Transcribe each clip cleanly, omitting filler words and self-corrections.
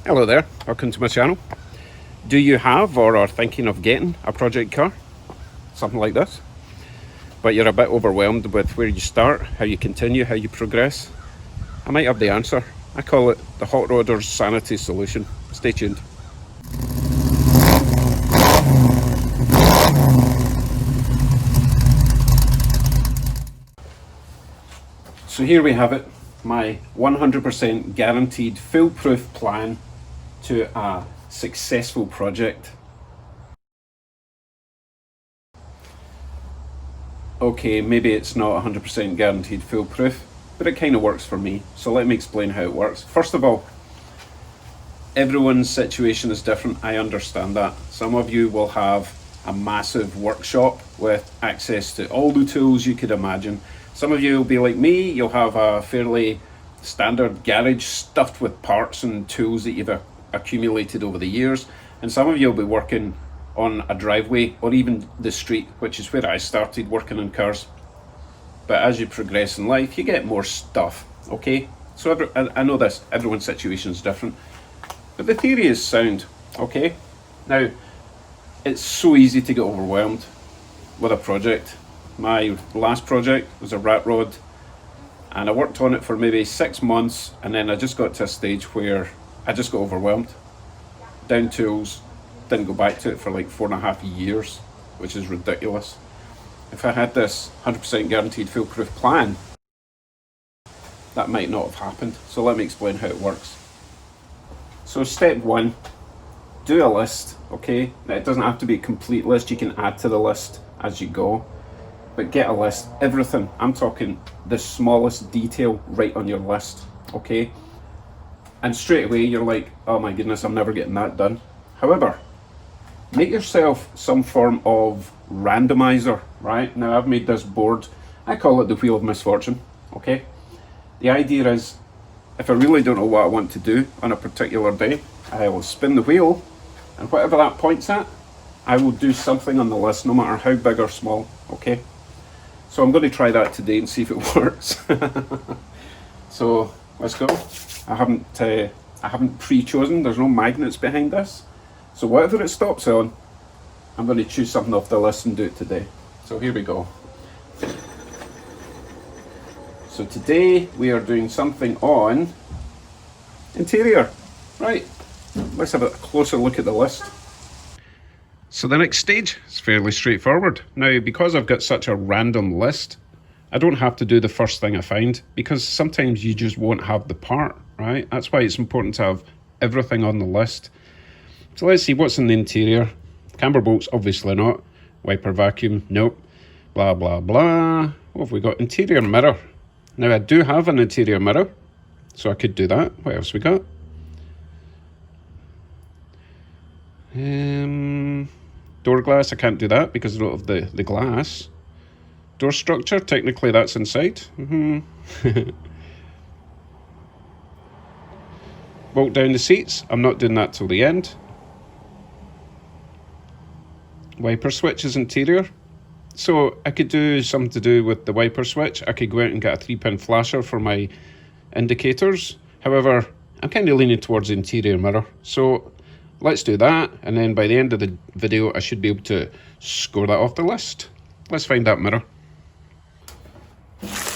Hello there, welcome to my channel. Do you have or are thinking of getting a project car? Something like this? But you're a bit overwhelmed with where you start, how you continue, how you progress? I might have the answer. I call it the Hot Rodder's Sanity solution. Stay tuned. So here we have it, my 100% guaranteed foolproof plan to a successful project. Okay, maybe it's not 100% guaranteed foolproof, but it kind of works for me. So let me explain how it works. First of all, everyone's situation is different. I understand that. Some of you will have a massive workshop with access to all the tools you could imagine. Some of you will be like me, you'll have a fairly standard garage stuffed with parts and tools that you've accumulated over the years. And some of you will be working on a driveway or even the street, which is where I started working on cars. But as you progress in life, you get more stuff, okay? So I know this, everyone's situation is different, but the theory is sound, okay? Now, it's so easy to get overwhelmed with a project. My last project was a rat rod, and I worked on it for maybe 6 months, and then I just got to a stage where I just got overwhelmed. Down tools, didn't go back to it for like 4.5 years, which is ridiculous. If I had this 100% guaranteed foolproof plan, that might not have happened. So let me explain how it works. So step one, do a list, okay? Now it doesn't have to be a complete list, you can add to the list as you go, but get a list, everything. I'm talking the smallest detail right on your list, okay? And straight away you're like, oh my goodness, I'm never getting that done. However, make yourself some form of randomizer, right? Now I've made this board, I call it the wheel of misfortune, okay? The idea is, if I really don't know what I want to do on a particular day, I will spin the wheel, and whatever that points at, I will do something on the list, no matter how big or small, okay? So I'm going to try that today and see if it works. So let's go. I haven't pre-chosen, there's no magnets behind this. So whatever it stops on, I'm going to choose something off the list and do it today. So here we go. So today we are doing something on interior. Right, let's have a closer look at the list. So the next stage is fairly straightforward. Now, because I've got such a random list, I don't have to do the first thing I find, because sometimes you just won't have the part, right? That's why it's important to have everything on the list. So let's see what's in the interior. Camber bolts, obviously not. Wiper vacuum, nope. Blah, blah, blah. What have we got? Interior mirror. Now I do have an interior mirror, so I could do that. What else we got? Door glass, I can't do that because I don't have the glass. Door structure, technically that's inside. Bolt down the seats, I'm not doing that till the end. Wiper switch is interior. So I could do something to do with the wiper switch. I could go out and get a 3-pin flasher for my indicators. However, I'm kind of leaning towards the interior mirror. So let's do that. And then by the end of the video, I should be able to score that off the list. Let's find that mirror.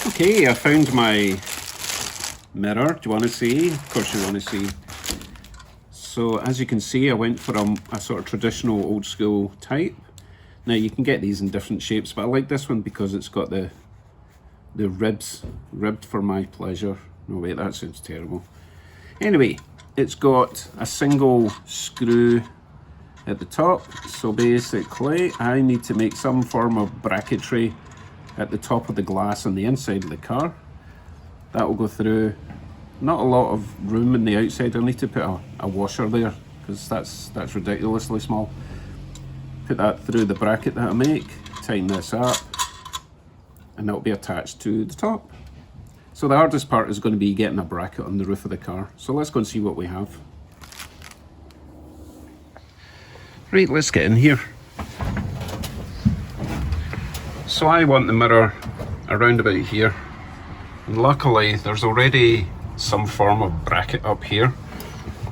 Okay, I found my mirror. Do you want to see? Of course you want to see. So as you can see, I went for a sort of traditional old school type. Now you can get these in different shapes, but I like this one because it's got the ribbed for my pleasure. No wait, that sounds terrible. Anyway, it's got a single screw at the top. So basically I need to make some form of bracketry at the top of the glass on the inside of the car. That will go through. Not a lot of room in the outside. I need to put a washer there because that's ridiculously small. Put that through the bracket that I make, tighten this up, and that will be attached to the top. So the hardest part is going to be getting a bracket on the roof of the car. So let's go and see what we have. Right, let's get in here. So I want the mirror around about here. And luckily there's already some form of bracket up here.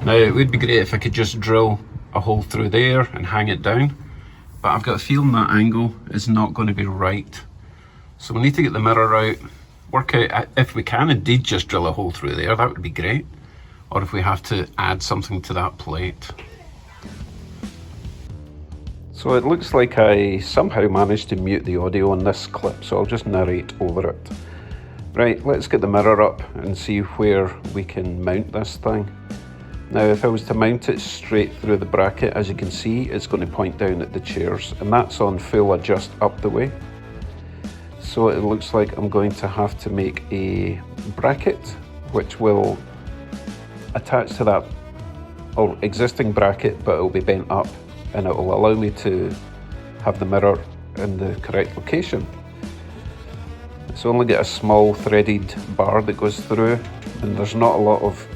Now it would be great if I could just drill a hole through there and hang it down, but I've got a feeling that angle is not going to be right. So we need to get the mirror out, work out if we can indeed just drill a hole through there, that would be great, or if we have to add something to that plate. So it looks like I somehow managed to mute the audio on this clip, so I'll just narrate over it. Right, let's get the mirror up and see where we can mount this thing. Now if I was to mount it straight through the bracket, as you can see, it's going to point down at the chairs, and that's on full adjust up the way. So it looks like I'm going to have to make a bracket which will attach to that existing bracket, but it will be bent up, and it will allow me to have the mirror in the correct location. It's only got a small threaded bar that goes through, and there's not a lot of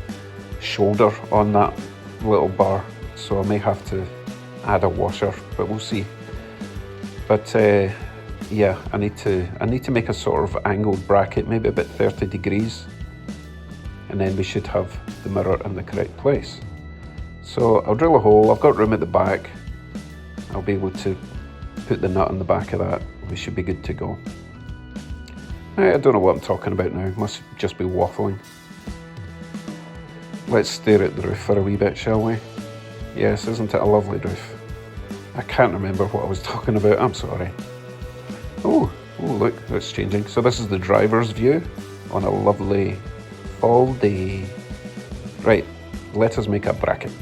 shoulder on that little bar, so I may have to add a washer, but we'll see. But yeah, I need to make a sort of angled bracket, maybe about 30 degrees, and then we should have the mirror in the correct place. So I'll drill a hole. I've got room at the back. I'll be able to put the nut in the back of that. We should be good to go. I don't know what I'm talking about now. Must just be waffling. Let's stare at the roof for a wee bit, shall we? Yes, isn't it a lovely roof? I can't remember what I was talking about. I'm sorry. Oh, look, it's changing. So this is the driver's view on a lovely fall day. Right, let us make a bracket.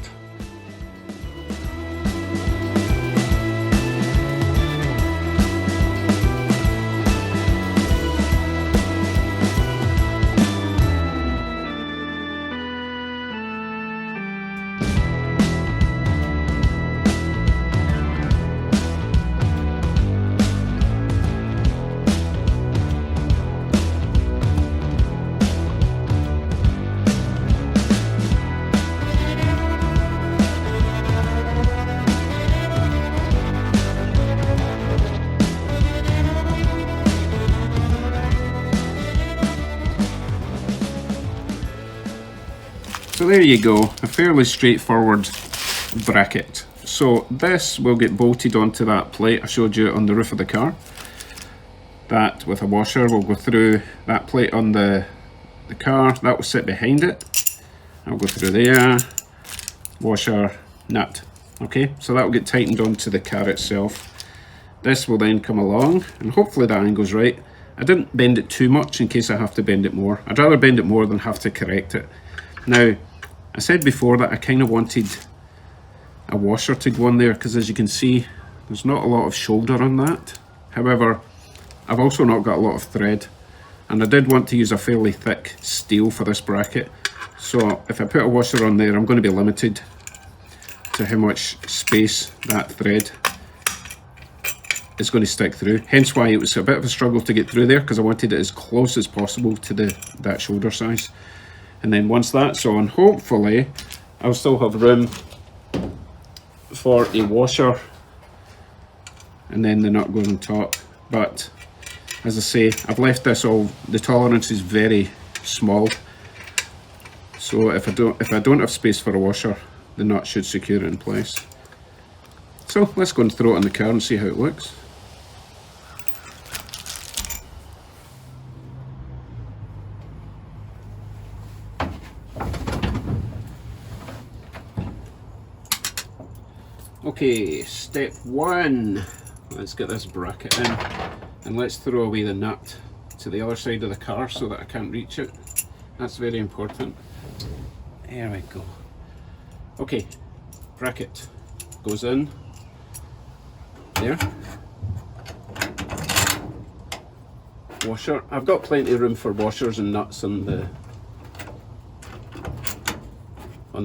So there you go, a fairly straightforward bracket. So this will get bolted onto that plate I showed you on the roof of the car. That with a washer will go through that plate on the car, that will sit behind it. I'll go through there, washer, nut. Okay, so that will get tightened onto the car itself. This will then come along, and hopefully that angle's right. I didn't bend it too much in case I have to bend it more. I'd rather bend it more than have to correct it. Now, I said before that I kind of wanted a washer to go on there, because as you can see, there's not a lot of shoulder on that. However, I've also not got a lot of thread, and I did want to use a fairly thick steel for this bracket. So if I put a washer on there, I'm going to be limited to how much space that thread is going to stick through. Hence why it was a bit of a struggle to get through there, because I wanted it as close as possible to that shoulder size. And then once that's on, hopefully I'll still have room for a washer and then the nut goes on top. But as I say, I've left this all, the tolerance is very small, so if I don't have space for a washer, the nut should secure it in place. So let's go and throw it in the car and see how it looks. Okay, step one, let's get this bracket in, and let's throw away the nut to the other side of the car so that I can't reach it. That's very important. There we go. Okay, bracket goes in there. Washer, I've got plenty of room for washers and nuts on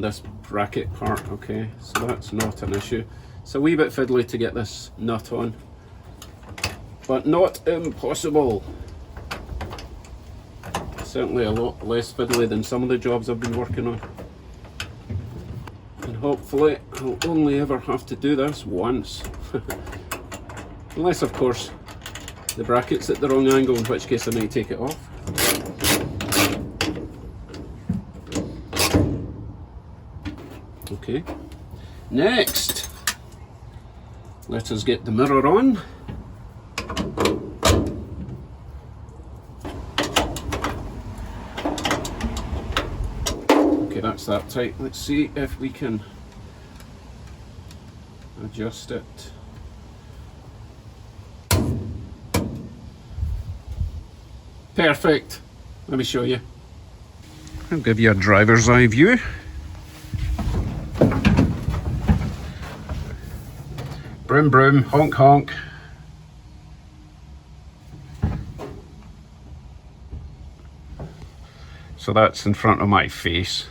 this bracket part, okay, so that's not an issue. It's a wee bit fiddly to get this nut on, but not impossible. Certainly a lot less fiddly than some of the jobs I've been working on. And hopefully I'll only ever have to do this once. Unless of course the bracket's at the wrong angle, in which case I might take it off. Okay. Next, let us get the mirror on. Okay, that's that tight. Let's see if we can adjust it. Perfect. Let me show you. I'll give you a driver's eye view. Broom broom, honk honk. So that's in front of my face.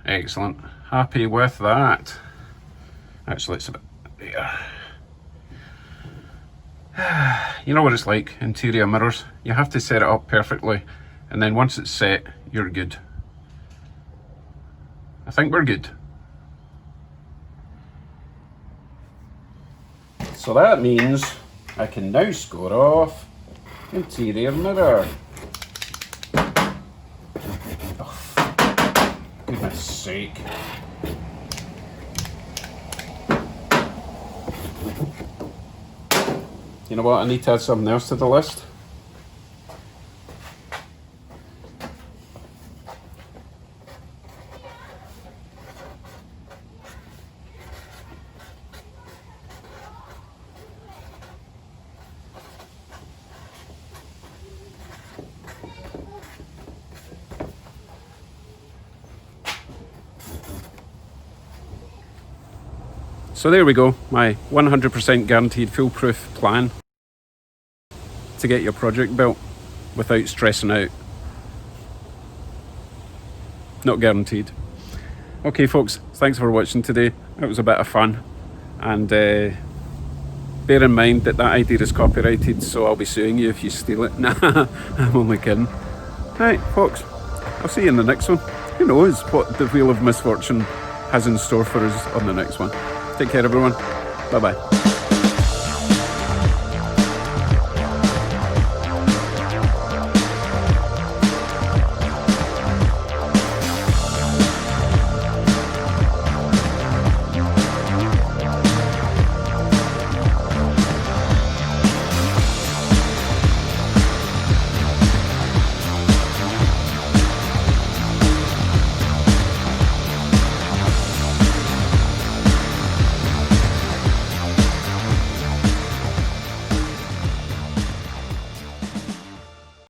Excellent. Happy with that. Actually, it's a bit, yeah. You know what it's like, interior mirrors. You have to set it up perfectly, and then once it's set, you're good. I think we're good. So that means I can now score off interior mirror. Oh, goodness sake. You know what, I need to add something else to the list. So there we go, my 100% guaranteed foolproof plan to get your project built without stressing out. Not guaranteed. Okay folks, thanks for watching today. It was a bit of fun, and bear in mind that idea is copyrighted, so I'll be suing you if you steal it. Nah, I'm only kidding. Right folks, I'll see you in the next one. Who knows what the Wheel of Misfortune has in store for us on the next one. Take care everyone. Bye bye.